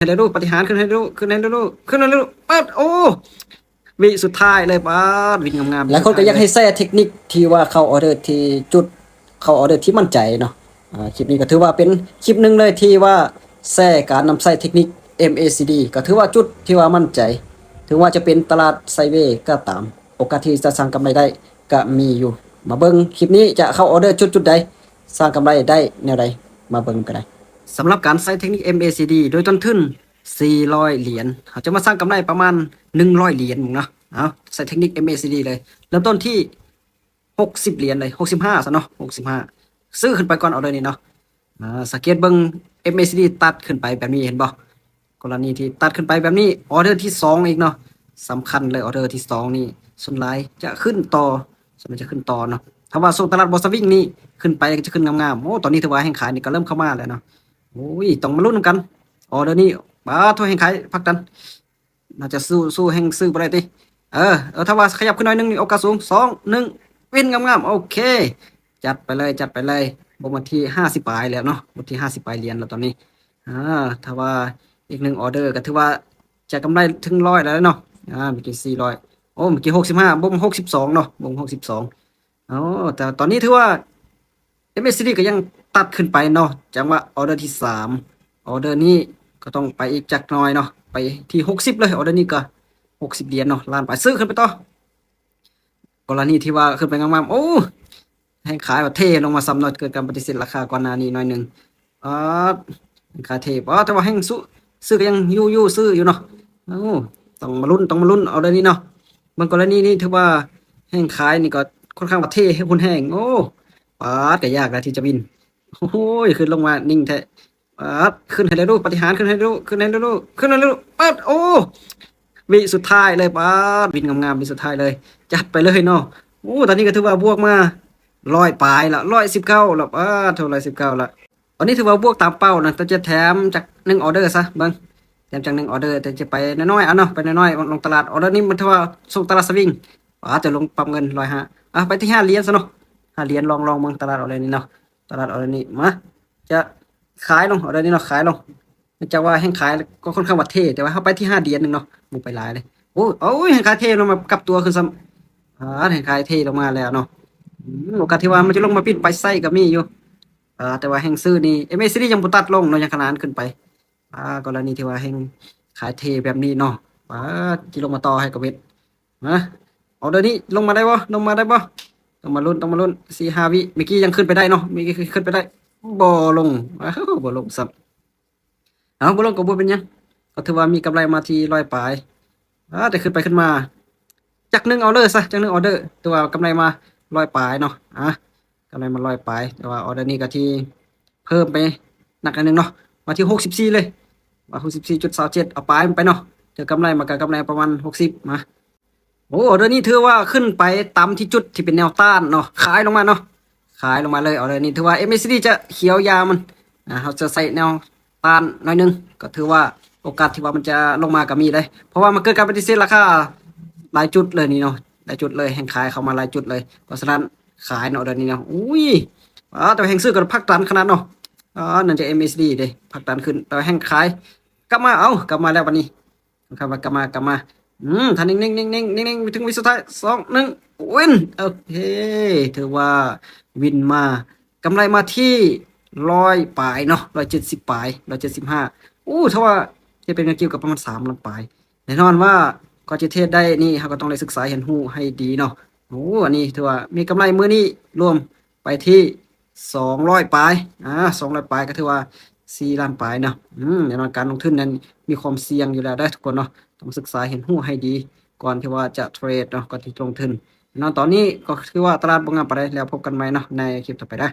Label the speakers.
Speaker 1: ให้ได้รู้ปฏิหารย์ขึ้นให้รู้ขึ้นให้รู้ขึ้นให้รู้ปัดโอ้วิสุดท้ายเลยปัดวิ่งงามๆวิ
Speaker 2: หลายคนก็อยากให้แท้เทคนิคที่ว่าเข้าออเดอร์ที่จุดเข้าออเดอร์ที่มั่นใจเนาะคลิปนี้ก็ถือว่าเป็นคลิปหนึงเลยที่ว่าแท้การนำใช้เทคนิค MACD ก็ถือว่าจุดที่ว่ามั่นใจถึงว่าจะเป็นตลาดไซด์เวย์ก็ตามโอกาสที่จะสร้างกำไรได้ก็มีอยู่มาเบิ่งคลิปนี้จะเข้าออเดอร์จุดใดสร้างกำไรได้แนวใดมาเบิ่งกันได้
Speaker 1: สำหรับการใช้เทคนิค MACD โดยต้นทุน400เหรียญเขาจะมาสร้างกำไรประมาณ100เหรียญมึงเนาะเอาใช้เทคนิค MACD เลยเริ่มต้นที่60เหรียญเลย65ซะเนาะ65ซื้อขึ้นไปก่อนเอาเลยนี่เนาะสังเกตเบิ่ง MACD ตัดขึ้นไปแบบนี้เห็นบ่กรณีที่ตัดขึ้นไปแบบนี้ออเดอร์ที่2อีกเนาะสำคัญเลยออเดอร์ที่2นี่ส่วนหลายจะขึ้นต่อส่วนใหญ่จะขึ้นต่อเนาะถ้าว่าส่งตลาดบอสวิ่งนี่ขึ้นไปก็จะขึ้นงามๆโอ้ตอนนี้ถือว่าแห่งขายนี่ก็เริ่มเข้ามาแล้วเนาะโอ้ยต้องมาลุ้นกันออเดอร์นี้บ้าทั่วแห่งขายพักกันน่าจะสู้แห่งซื้อบ่ได้ติถ้าว่าขยับขึ้นหน่อยนึงนี่โอกาสสูง2 1วินงามๆโอเคจัดไปเลยบนวันที่50ปลายแล้วเนาะวันที่50ปลายเหรียญแล้วตอนนี้อ่าถ้าว่าอีก1ออเดอร์ก็ถือว่าจะกำไรถึง100แล้วเนาะเมื่อกี้400โอ้เมื่อกี้65บ่ม62เนาะบ่ม62อ๋อแต่ตอนนี้ถือว่า MACD ก็ยังตัดขึ้นไปเนาะจังว่าออเดอร์ที่3ออเดอร์นี้ก็ต้องไปอีกจักหน่อยเนาะไปที่60เลยออเดอร์นี้ก็60เหรียญเนาะล้านไปซื้อขึ้นไปต่อกรณีที่ว่าขึ้นไปงามๆโอ้ให้ขายว่าเทลงมาซ้ำหน่อยเกิดการปฏิเสธราคาก่อนหน้านี้หน่อยหนึงอ๋อขายเทแต่ว่าแห่งซื้อก็ยังอยู่ซื้ออยู่เนาะโอ้ต้องมาลุ้นเอาเดี๋ยวนี้เนาะบางกรณีนี่ถือว่าแห่งขายนี่ก็ค่อนข้างว่าเทให้คุณแห้งโอ้ปาดก็ยากแล้วที่จะบินโอ้ยขึ้นลงมานิ่งแท้ปาดขึ้นให้ได้รู้ปฏิหารย์ขึ้นให้รู้ขึ้นให้ได้รู้ขึ้นให้ได้รู้ปาดโอ้วิสุดท้ายเลยปาดบินงามๆวิสุดท้ายเลยจัดไปเลยเนาะโอ้ตอนนี้ก็ถือว่าบวกมา100 ปลายละ119ละเท่า119ละตอนนี้ถือว่าบวกตามเป้านะแต่จะแถมจาก1ออเดอร์ซะเบิ่งแถมจาก1ออเดอร์แต่จะไปน้อยๆเนาะไปน้อยๆลงตลาดออเดอร์นี้มันถือว่าส่งตลาดสวิงจะลงปรับเงิน105ไปที่5เหรียญซะเนาะ5เหรียญลองเบิ่งตลาดออเดอร์นี้เนาะตลาดออเดอร์นี้มาจะขายลงออเดอร์นี้เนาะขายลงมันจะว่าแห่งขายก็ค่อนข้างว่าเท่แต่ว่าเฮาไปที่5เหรียญนึงเนาะบ่ไปหลายเลยโอ้ยแห่งขายเท่ลงมากลับตัวขึ้นซ้ำแห่งขายเท่ลงมาแล้วเนาะ โอกาสที่ว่ามันจะลงมาปิดไปไส้ก็มีอยู่แต่ว่าแห่งซื้อนี่ MACD ยังบ่ตัดลงเนาะยังขนานขึ้นไปกรณีที่ว่าแห่งขายเทแบบนี้เนาะสิลงมาต่อให้กับเวทนะเอาเดี๋ยวนี้ลงมาได้บ่ต้องมาลุ้น4-5วิเมื่อกี้ยังขึ้นไปได้เนาะเมื่อกี้ขึ้นไปได้บ่ลงบ่ลงซับบ่ลงก็บ่เป็นหยังก็ถือว่ามีกำไรมาที่100ปลายแต่ขึ้นไปขึ้นมาจัก1ออเดอร์ซะจัก1ออเดอร์แต่ว่ากำไรมา100ปลายเนาะกำไรมา100ปลายแต่ว่าออเดอร์นี้ก็ที่เพิ่มไปหนักอันหนึงเนาะมาที่64เลยมา64.27เอาปลายมันไปเนาะเจอกำไรมาก็กำไรประมาณ60มาโอ้ออเดอร์นี้ถือว่าขึ้นไปต่ำที่จุดที่เป็นแนวต้านเนาะขายลงมาเนาะขายลงมาเลยออเดอร์นี้ถือว่า MACD จะเขียวยามันเขาจะใส่แนวต้านหน่อยนึงก็ถือว่าโอกาสที่ว่ามันจะลงมาก็มีเลยเพราะว่ามันเกิดการปฏิเสธราคาหลายจุดเลยนี่เนาะหลายจุดเลยแห่งขายเข้ามาหลายจุดเลยเพราะฉะนั้นขายเนาะเดี๋ยวนี้เนาะอุ้ยแต่แห่งซื้อก็พักตันขนาดเนาะนั่นจะ MACD เด้พักตันขึ้นแต่แห่งขายกลับมาแล้ววันนี้กลับมาทันนิ่งไปถึงวิสุดท้าย2-1วินโอเคถือว่าวินมากำไรมาที่100ปลายเนาะ170ปลาย175ถ้าว่าจะเป็นเงินเกี่ยวกับประมาณ3ล้านปลายแน่นอนว่าก็จะเทศได้นี่เราก็ต้องได้ศึกษาเห็นหู้ให้ดีเนาะอันนี้ถือว่ามีกำไรมื้อนี้รวมไปที่200ปลาย200ปลายก็ถือว่า4ล้านปลายเนาะแน่นอนการลงทุนนั้นมีความเสี่ยงอยู่แล้วได้ทุกคนเนาะต้องศึกษาเห็นหู้ให้ดีก่อนที่ว่าจะเทรดเนาะก่อนที่ลงทุนตอนนี้ก็คือว่าตลาดบ่งามปานใดแล้วพบกันใหม่เนาะในคลิปต่อไปได้